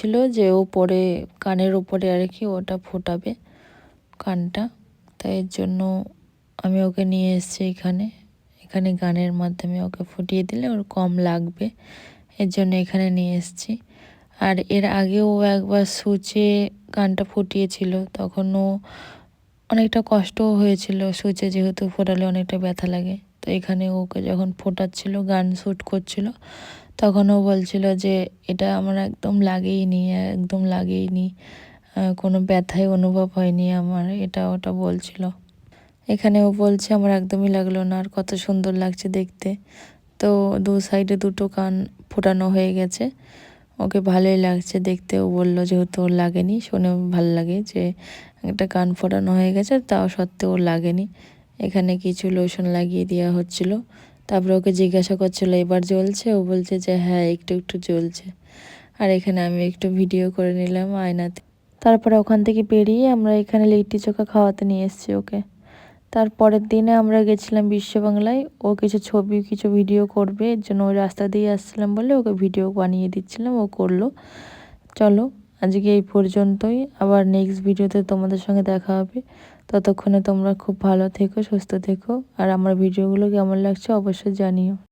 বলছিল যে ওপরে কানের ওপরে আর কি ওটা ফোটাবে কানটা, তাই এর জন্য আমি ওকে নিয়ে এসেছি এখানে গানের মাধ্যমে ওকে ফুটিয়ে দিলে ওর কম লাগবে, এর জন্য এখানে নিয়ে এসেছি। আর এর আগেও একবার সুচে কানটা ফুটিয়েছিল, তখন ও অনেকটা কষ্টও হয়েছিল, সুচে যেহেতু ফোটালে অনেকটা ব্যথা লাগে। তো এখানে ওকে যখন ফোটাচ্ছিল গান শ্যুট করছিল তখন ও বলছিল যে এটা আমার একদম লাগেইনি, কোনো ব্যথাই অনুভব হয়নি আমার, এটা ওটা বলছিল। এখানে ও বলছে আমার একদমই লাগলো না, আর কত সুন্দর লাগছে দেখতে। তো দু সাইডে দুটো কান ফোটানো হয়ে গেছে, ওকে ভালোই লাগছে দেখতে। ও বললো যেহেতু ওর লাগেনি, শুনেও ভালো লাগে যে একটা কান ফোটানো হয়ে গেছে তাও সত্ত্বেও ওর লাগেনি। এখানে কিছু লোশন লাগিয়ে দেওয়া হচ্ছিল, তারপরে ওকে জিজ্ঞাসা করছিল এবার জ্বলছে, ও বলছে যে হ্যাঁ একটু একটু জ্বলছে। আর এখানে আমি একটু ভিডিও করে নিলাম আয়নাতে। তারপরে ওখান থেকে বেরিয়ে আমরা এখানে লিট্টি চোখা খাওয়াতে নিয়ে এসেছি ওকে। তারপরের দিনে আমরা গেছিলাম বিশ্ব বাংলায়, ও কিছু ছবি কিছু ভিডিও করবে, এর জন্য ওই রাস্তা দিয়ে আসছিলাম বলে ওকে ভিডিও বানিয়ে দিচ্ছিলাম, ও করলো। চলো আজকে এই পর্যন্তই, আবার নেক্সট ভিডিওতে তোমাদের সঙ্গে দেখা হবে। ততক্ষণে তোমরা খুব ভালো থেকো, সুস্থ থেকো, আর আমার ভিডিওগুলো কেমন লাগছে অবশ্যই জানিও।